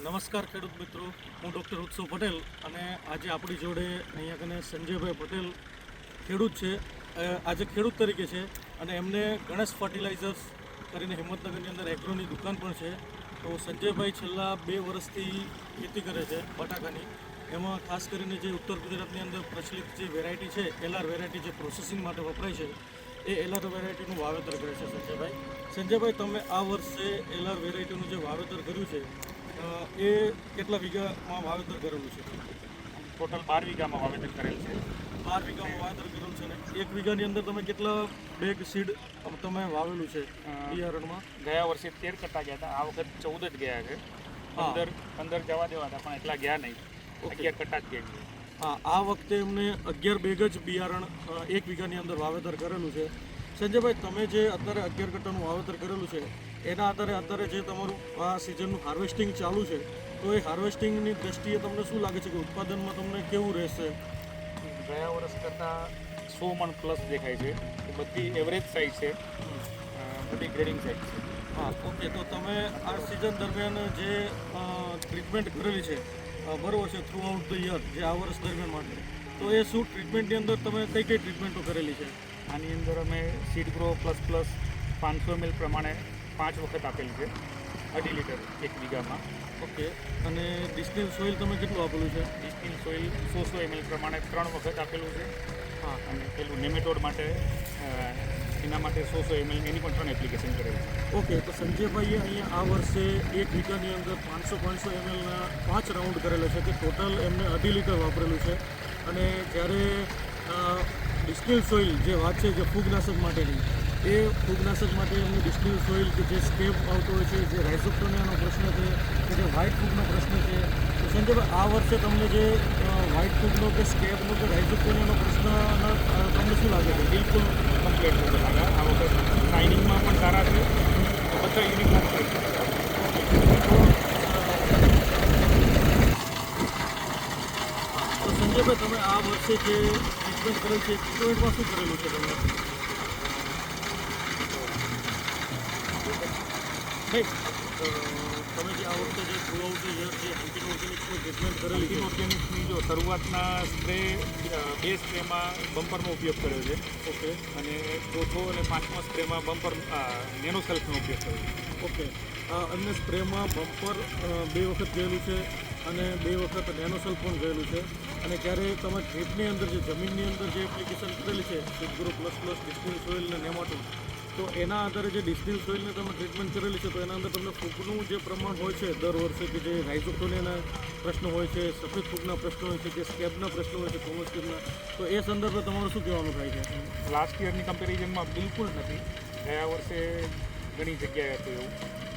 નમસ્કાર ખેડૂત મિત્રો, હું ડૉક્ટર ઉત્સવ પટેલ અને આજે આપણી જોડે અહીંયા કને સંજયભાઈ પટેલ ખેડૂત છે. આજે ખેડૂત તરીકે છે અને એમને ગણેશ ફર્ટિલાઇઝર્સ કરીને હિંમતનગરની અંદર એગ્રોની દુકાન પણ છે. તો સંજયભાઈ છેલ્લા 2 વર્ષથી ખેતી કરે છે બટાકાની. એમાં ખાસ કરીને જે ઉત્તર ગુજરાતની અંદર પ્રચલિત જે વેરાયટી છે એલઆર વેરાયટી જે પ્રોસેસિંગ માટે વપરાય છે એ એલઆર વેરાયટીનું વાવેતર કરે છે સંજયભાઈ, તમે આ વર્ષે એલઆર વેરાયટીનું જે વાવેતર કર્યું છે એ કેટલા વીઘામાં વાવેતર કરેલું છે? ટોટલ 12 વીઘામાં વાવેતર કરેલ છે. 12 વીઘામાં વાવેતર કરેલું છે ને 1 વીઘાની અંદર તમે કેટલા બેગ સીડ તમે વાવેલું છે બિયારણમાં? ગયા વર્ષે 13 કટ્ટા ગયા હતા, આ વખત 14 જ ગયા છે. 15 જવા દેવા હતા પણ એટલા ગયા નહીં, 11 કટ્ટા જ ગયા. હા, આ વખતે એમને 11 બેગ જ બિયારણ 1 વીઘાની અંદર વાવેતર કરેલું છે. સંજયભાઈ, તમે જે અત્યારે 11 કટ્ટાનું વાવેતર કરેલું છે એના આધારે અત્યારે જે તમારું આ સિઝનનું હાર્વેસ્ટિંગ ચાલુ છે તો એ હાર્વેસ્ટિંગની દ્રષ્ટિએ તમને શું લાગે છે કે ઉત્પાદનમાં તમને કેવું રહેશે? ગયા વર્ષ કરતાં 100 મણ પ્લસ દેખાય છે. એ બધી એવરેજ સાઇઝ છે, બધી ગ્રેડિંગ સાઇઝ છે. હા, ઓકે. તો તમે આ સિઝન દરમિયાન જે ટ્રીટમેન્ટ કરેલી છે બરાબર છે થ્રુ આઉટ ધ યર, જે આ વર્ષ દરમિયાન માટે, તો એ શું ટ્રીટમેન્ટની અંદર તમે કઈ કઈ ટ્રીટમેન્ટો કરેલી છે? આની અંદર અમે સીડ ગ્રો પ્લસ 500 ml પ્રમાણે 5 વખત આપેલું છે, 2.5 લીટર 1 વીઘામાં. ઓકે. અને ડિસ્ટિલ સોઇલ તમે કેટલું આપેલું છે? ડિસ્ટિલ સોઇલ 100 ml પ્રમાણે 3 વખત આપેલું છે. હા. અને પેલું નેમેટોડ માટે એના માટે 100 ml એની પણ 3 એપ્લિકેશન કરેલી છે. ઓકે. તો સંજયભાઈએ અહીંયા આ વર્ષે 1 વીઘાની અંદર 500 mlના 5 રાઉન્ડ કરેલા છે, કે ટોટલ એમને 2.5 લીટર વાપરેલું છે. અને જ્યારે ડિસ્ટિલ સોઇલ જે વાત છે જે ફૂગનાશક માટેની, એ ફૂગનાશક માટે એમનું ડિસ્ટિલ સોઇલ કે જે સ્કેપ આવતો હોય છે, જે રાઇઝોક્ટોનિયાનો પ્રશ્ન છે, કે જે વ્હાઇટ ફૂગનો પ્રશ્ન છે, તો સંજયભાઈ આ વર્ષે તમને જે વ્હાઇટ ફૂગનો કે સ્કેપનો કે રાઇઝોક્ટોનિયાનો પ્રશ્ન તમને શું લાગે છે? બિલકુલ કમ્પ્લીટ લાગે. આ વખત શાઇનિંગમાં પણ સારા છે, બધા યુનિક છે. તો સંજયભાઈ, તમે આ વર્ષે જે ટ્રીટમેન્ટ કરેલ છે ટ્રીટમેન્ટમાં શું કરેલું છે તમે? તમે જે આ વખતે જે થ્રુ આઉટ ધ યર જે એન્ટી ઓર્ગેનિક્સની ટ્રીટમેન્ટ કરેલી છે, ઓર્ગેનિક્સની જો શરૂઆતના સ્પ્રે 2 સ્પ્રેમાં બમ્પરનો ઉપયોગ કર્યો છે. ઓકે. અને ચોથો અને 5મા સ્પ્રેમાં બમ્પર નેનોસલ્ફનો ઉપયોગ કર્યો છે. ઓકે. અને સ્પ્રેમાં બમ્પર 2 વખત ગયેલું છે અને 2 વખત નેનોસલ્ફ પણ ગયેલું છે. અને જ્યારે તમે ખેતની અંદર જે જમીનની અંદર જે એપ્લિકેશન કરેલી છે સીડગ્રો પ્લસ ડિસ્ટિલ સોઇલ અને નેમાટોડ, તો એના આધારે જે ડિસ્ટિલ સોઇલને તમે ટ્રીટમેન્ટ કરેલી છે તો એના અંદર તમને ફૂગનું જે પ્રમાણ હોય છે દર વર્ષે, કે જે રાઇઝોક્ટોનિયાના પ્રશ્નો હોય છે, સફેદ ફૂગના પ્રશ્નો હોય છે, કે સ્કેબના પ્રશ્નો હોય છે, થોમસ સ્કેબના, તો એ સંદર્ભે તમારું શું કહેવાનું થાય છે? લાસ્ટ યરની કમ્પેરિઝનમાં બિલકુલ નથી. ગયા વર્ષે ઘણી જગ્યાએ હતું એવું.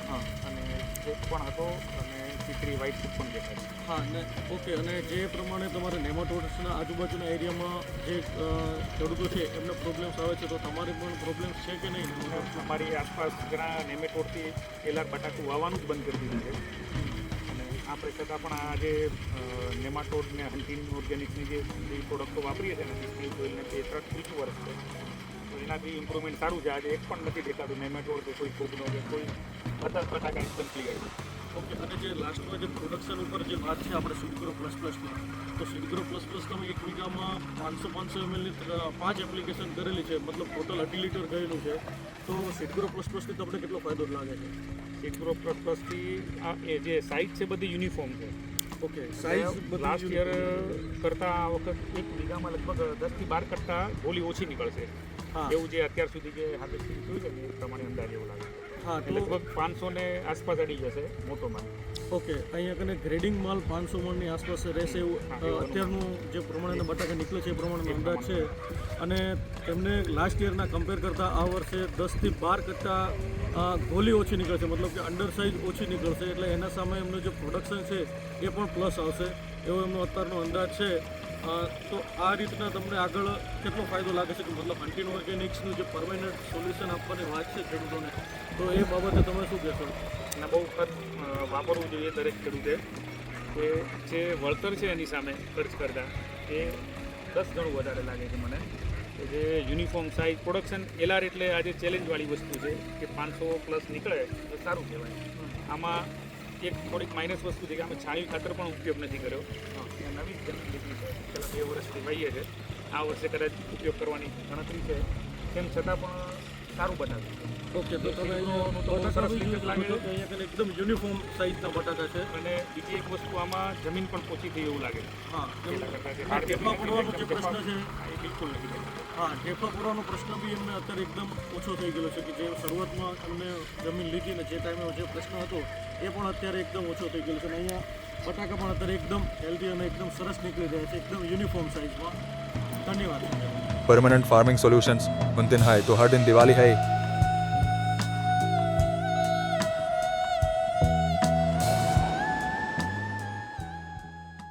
હા, અને ચેક પણ હતો અને ચીતરી વ્હાઇટ ફૂગ પણ દેખાય. હા, ને ઓકે. અને જે પ્રમાણે તમારે નેમાટોડ્સના આજુબાજુના એરિયામાં જે ખેડૂતો છે એમને પ્રોબ્લેમ્સ આવે છે, તો તમારે પણ પ્રોબ્લેમ્સ છે કે નહીં? અમારી આસપાસ ઘણા નેમેટોડથી એલઆર બટાકું વાવવાનું જ બંધ કરી દીધું છે. અને આપણે છતાં પણ આ જે નેમાટોડ ને હન્ટિંગ ઓર્ગેનિક્સની જે પ્રોડક્ટો વાપરીએ છીએ ને, ડિસ્ટિલ સોઇલને 3 વર્ષ છે, તો એનાથી ઇમ્પ્રુવમેન્ટ સારું છે. આજે એક પણ નથી દેખાતું નેમેટોડ કે કોઈ ફૂગનો કે કોઈ બટાકા ક્લિયર. ઓકે. અને જે લાસ્ટમાં જે પ્રોડક્શન ઉપર જે વાત છે આપણે સીડગ્રો પ્લસની, તો સીડગ્રો પ્લસ તમે 1 વીઘામાં 500 mlની 5 એપ્લિકેશન કરેલી છે, મતલબ ટોટલ 2.5 લીટર ગયેલું છે. તો સીડગ્રો પ્લસથી તમને કેટલો ફાયદો લાગે છે? સીડગ્રો પ્લસથી આ એ જે સાઇઝ છે બધી યુનિફોર્મ છે. ઓકે. સાઇઝ લાસ્ટ યર કરતાં આ વખત 1 વીઘામાં લગભગ 10 થી 12 કટ્ટા ગોલી ઓછી નીકળશે. હા, એવું જે અત્યાર સુધી જે હાર્વેસ્ટિંગ થયું છે ને એ પ્રમાણે અંદાજ એવો લાગે. હા, તો લગભગ 500 ને આસપાસ અડી જશે મોટો માલ. ઓકે. અહીંયા કને ગ્રેડિંગ માલ 500 મણની આસપાસ રહેશે એવું અત્યારનું જે પ્રમાણે બટાકા નીકળે છે એ પ્રમાણેનો અંદાજ છે. અને તેમને લાસ્ટ યરના કમ્પેર કરતાં આ વર્ષે 10 થી 12 કટ્ટા ગોલી ઓછી નીકળશે, મતલબ કે અંડર સાઇઝ ઓછી નીકળશે. એટલે એના સામે એમનું જે પ્રોડક્શન છે એ પણ પ્લસ આવશે એવો એમનો અત્યારનો અંદાજ છે. તો આ રીતના તમને આગળ કેટલો ફાયદો લાગે છે, કે મતલબ હન્ટિંગ ઓર્ગેનિક્સનું જે પરમેનન્ટ સોલ્યુશન આપવાની વાત છે ખેડૂતોને, તો એ બાબતે તમે શું કહેશો? અને બહુ વખત વાપરવું જોઈએ દરેક ખેડૂતે, કે જે વળતર છે એની સામે ખર્ચ કરતા એ 10 ગણું વધારે લાગે છે મને. કે જે યુનિફોર્મ સાઇઝ પ્રોડક્શન એલઆર એટલે આજે ચેલેન્જવાળી વસ્તુ છે, કે 500 પ્લસ નીકળે તો સારું કહેવાય. આમાં એક થોડીક માઇનસ વસ્તુ છે કે અમે છાણિયું ખાતર પણ ઉપયોગ નથી કર્યો એ નવી જ જમીન લીધી છે છેલ્લા 2 વર્ષથી વાવીએ છે આ વર્ષે કદાચ ઉપયોગ કરવાની ગણતરી છે તેમ છતાં પણ સારું બનાવ્યું છે. ઓકે, તો તમે નું તો બહુ સરસ લીકેજ લાગે છે. અહીંયા કને એકદમ યુનિફોર્મ સાઇઝના બટાકા છે. અને બીજી એક વસ્તુ આમાં જમીન પણ પોચી થઈ એવું લાગે છે હા, પહેલા કરતાં જે અને હાર્ડ ટેપા જમીન પડવાનો જે એકદમ પ્રશ્ન છે, એ બિલકુલ નથી થતું. હા, ટેપા પડવાનો પ્રશ્ન બી એમને અત્યારે એકદમ ઓછો થઈ ગયેલો છે કે જે શરૂઆતમાં એમને જમીન લીધી ને જે ટાઈમે જે પ્રશ્ન હતો એ પણ અત્યારે એકદમ ઓછો થઈ ગયેલો છે. અને અહીંયા બટાકા પણ અત્યારે એકદમ હેલ્ધી અને એકદમ સરસ નીકળી રહ્યા છે, એકદમ યુનિફોર્મ સાઇઝમાં. ધન્યવાદ. परमानेंट फार्मिंग सॉल्यूशंस उन दिन है तो हर दिन दिवाली है